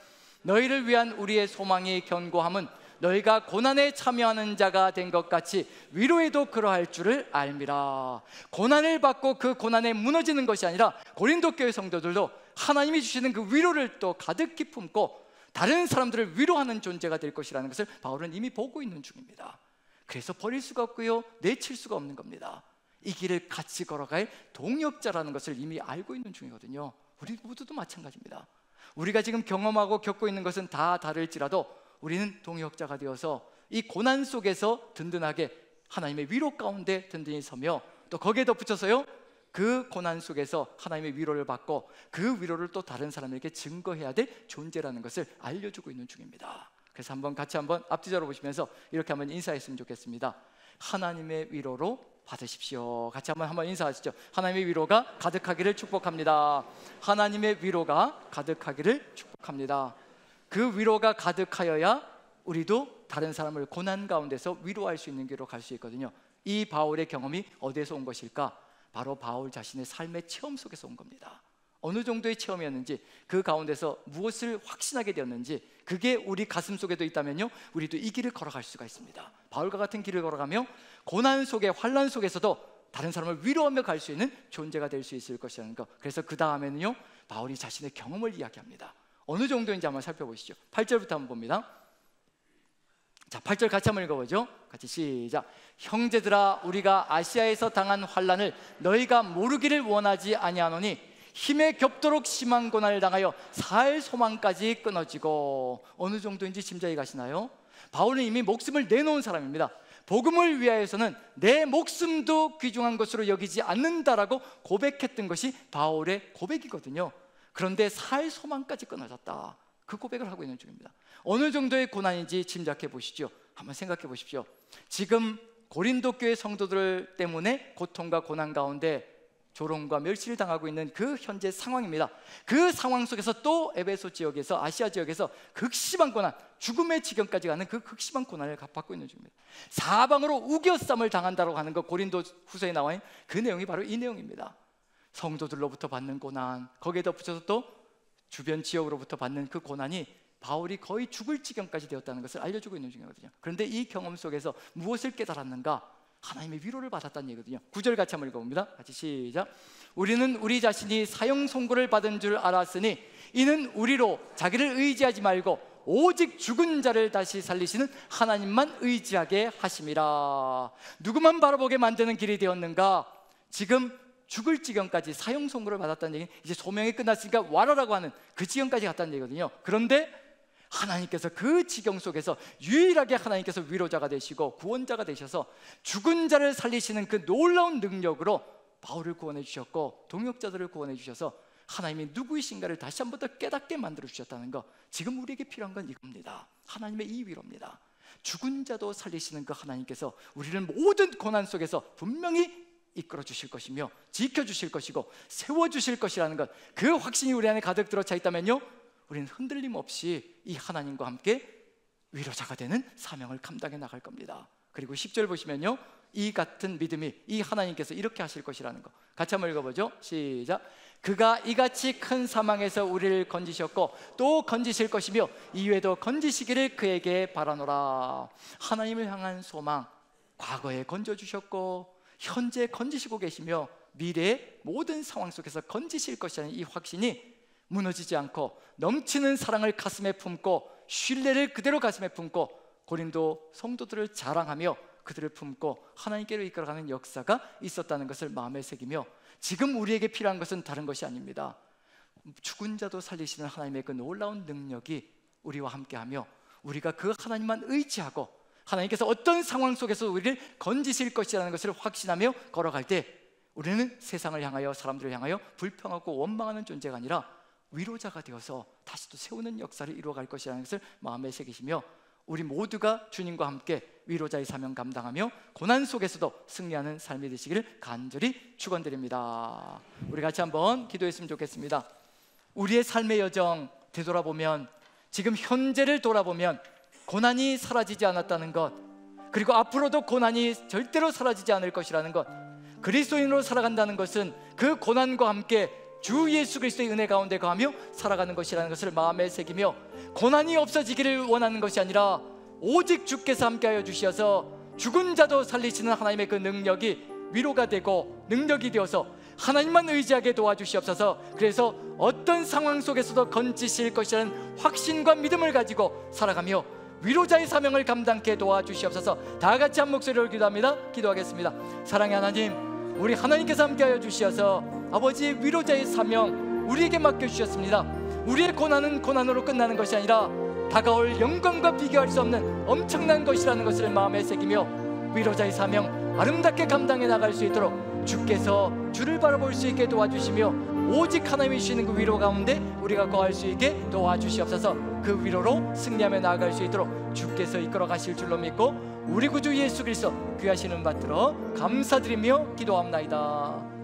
너희를 위한 우리의 소망이 견고함은 너희가 고난에 참여하는 자가 된 것 같이 위로에도 그러할 줄을 알미라. 고난을 받고 그 고난에 무너지는 것이 아니라 고린도 교회 성도들도 하나님이 주시는 그 위로를 또 가득히 품고 다른 사람들을 위로하는 존재가 될 것이라는 것을 바울은 이미 보고 있는 중입니다. 그래서 버릴 수가 없고요, 내칠 수가 없는 겁니다. 이 길을 같이 걸어갈 동역자라는 것을 이미 알고 있는 중이거든요. 우리 모두도 마찬가지입니다. 우리가 지금 경험하고 겪고 있는 것은 다 다를지라도 우리는 동역자가 되어서 이 고난 속에서 든든하게 하나님의 위로 가운데 든든히 서며 또 거기에 덧붙여서요, 그 고난 속에서 하나님의 위로를 받고 그 위로를 또 다른 사람에게 증거해야 될 존재라는 것을 알려주고 있는 중입니다. 그래서 한번 같이 한번 앞뒤자로 보시면서 이렇게 한번 인사했으면 좋겠습니다. 하나님의 위로로 받으십시오. 같이 한번 인사하시죠. 하나님의 위로가 가득하기를 축복합니다. 하나님의 위로가 가득하기를 축복합니다. 그 위로가 가득하여야 우리도 다른 사람을 고난 가운데서 위로할 수 있는 길로 갈 수 있거든요. 이 바울의 경험이 어디에서 온 것일까? 바로 바울 자신의 삶의 체험 속에서 온 겁니다. 어느 정도의 체험이었는지, 그 가운데서 무엇을 확신하게 되었는지, 그게 우리 가슴 속에도 있다면요, 우리도 이 길을 걸어갈 수가 있습니다. 바울과 같은 길을 걸어가며 고난 속에, 환난 속에서도 다른 사람을 위로하며 갈 수 있는 존재가 될 수 있을 것이라는 것. 그래서 그 다음에는요, 바울이 자신의 경험을 이야기합니다. 어느 정도인지 한번 살펴보시죠. 8절부터 한번 봅니다. 자, 8절 같이 한번 읽어보죠. 같이 시작. 형제들아, 우리가 아시아에서 당한 환난을 너희가 모르기를 원하지 아니하노니 힘에 겹도록 심한 고난을 당하여 살 소망까지 끊어지고. 어느 정도인지 짐작이 가시나요? 바울은 이미 목숨을 내놓은 사람입니다. 복음을 위하여서는 내 목숨도 귀중한 것으로 여기지 않는다라고 고백했던 것이 바울의 고백이거든요. 그런데 살 소망까지 끊어졌다, 그 고백을 하고 있는 중입니다. 어느 정도의 고난인지 짐작해 보시죠. 한번 생각해 보십시오. 지금 고린도 교회 성도들 때문에 고통과 고난 가운데 조롱과 멸시를 당하고 있는 그 현재 상황입니다. 그 상황 속에서 또 에베소 지역에서, 아시아 지역에서 극심한 고난, 죽음의 지경까지 가는 그 극심한 고난을 받고 있는 중입니다. 사방으로 우겨쌈을 당한다고 하는 것, 고린도 후서에 나와 있는 그 내용이 바로 이 내용입니다. 성도들로부터 받는 고난, 거기에 덧붙여서 또 주변 지역으로부터 받는 그 고난이 바울이 거의 죽을 지경까지 되었다는 것을 알려주고 있는 중이거든요. 그런데 이 경험 속에서 무엇을 깨달았는가? 하나님의 위로를 받았다는 얘기거든요. 9절 같이 한번 읽어봅니다. 같이 시작. 우리는 우리 자신이 사형 선고를 받은 줄 알았으니 이는 우리로 자기를 의지하지 말고 오직 죽은 자를 다시 살리시는 하나님만 의지하게 하심이라. 누구만 바라보게 만드는 길이 되었는가? 지금 죽을 지경까지 사형 선고를 받았다는 얘기는 이제 소명이 끝났으니까 와라라고 하는 그 지경까지 갔다는 얘기거든요. 그런데 하나님께서 그 지경 속에서 유일하게 하나님께서 위로자가 되시고 구원자가 되셔서 죽은 자를 살리시는 그 놀라운 능력으로 바울을 구원해 주셨고 동역자들을 구원해 주셔서 하나님이 누구이신가를 다시 한 번 더 깨닫게 만들어 주셨다는 거. 지금 우리에게 필요한 건 이겁니다. 하나님의 이 위로입니다. 죽은 자도 살리시는 그 하나님께서 우리를 모든 고난 속에서 분명히 이끌어 주실 것이며 지켜 주실 것이고 세워 주실 것이라는 것, 그 확신이 우리 안에 가득 들어차 있다면요, 우리는 흔들림 없이 이 하나님과 함께 위로자가 되는 사명을 감당해 나갈 겁니다. 그리고 10절 보시면요, 이 같은 믿음이 이 하나님께서 이렇게 하실 것이라는 거 같이 한번 읽어보죠. 시작. 그가 이같이 큰 사망에서 우리를 건지셨고 또 건지실 것이며 이외에도 건지시기를 그에게 바라노라. 하나님을 향한 소망, 과거에 건져주셨고 현재 건지시고 계시며 미래의 모든 상황 속에서 건지실 것이라는 이 확신이 무너지지 않고 넘치는 사랑을 가슴에 품고 신뢰를 그대로 가슴에 품고 고린도 성도들을 자랑하며 그들을 품고 하나님께로 이끌어가는 역사가 있었다는 것을 마음에 새기며 지금 우리에게 필요한 것은 다른 것이 아닙니다. 죽은 자도 살리시는 하나님의 그 놀라운 능력이 우리와 함께하며 우리가 그 하나님만 의지하고 하나님께서 어떤 상황 속에서 우리를 건지실 것이라는 것을 확신하며 걸어갈 때 우리는 세상을 향하여 사람들을 향하여 불평하고 원망하는 존재가 아니라 위로자가 되어서 다시 또 세우는 역사를 이루어갈 것이라는 것을 마음에 새기시며 우리 모두가 주님과 함께 위로자의 사명 감당하며 고난 속에서도 승리하는 삶이 되시기를 간절히 축원드립니다. 우리 같이 한번 기도했으면 좋겠습니다. 우리의 삶의 여정 되돌아보면 지금 현재를 돌아보면 고난이 사라지지 않았다는 것, 그리고 앞으로도 고난이 절대로 사라지지 않을 것이라는 것, 그리스도인으로 살아간다는 것은 그 고난과 함께 주 예수 그리스도의 은혜 가운데 거하며 살아가는 것이라는 것을 마음에 새기며 고난이 없어지기를 원하는 것이 아니라 오직 주께서 함께하여 주셔서 죽은 자도 살리시는 하나님의 그 능력이 위로가 되고 능력이 되어서 하나님만 의지하게 도와주시옵소서. 그래서 어떤 상황 속에서도 건지실 것이라는 확신과 믿음을 가지고 살아가며 위로자의 사명을 감당케 도와주시옵소서. 다 같이 한 목소리로 기도합니다. 기도하겠습니다. 사랑의 하나님, 우리 하나님께서 함께하여 주시어서 아버지 위로자의 사명 우리에게 맡겨주셨습니다. 우리의 고난은 고난으로 끝나는 것이 아니라 다가올 영광과 비교할 수 없는 엄청난 것이라는 것을 마음에 새기며 위로자의 사명 아름답게 감당해 나갈 수 있도록 주께서 주를 바라볼 수 있게 도와주시며 오직 하나님이 주시는 그 위로 가운데 우리가 거할 수 있게 도와주시옵소서. 그 위로로 승리하며 나아갈 수 있도록 주께서 이끌어 가실 줄로 믿고 우리 구주 예수 그리스도 귀하신 이름 받들어 감사드리며 기도합나이다.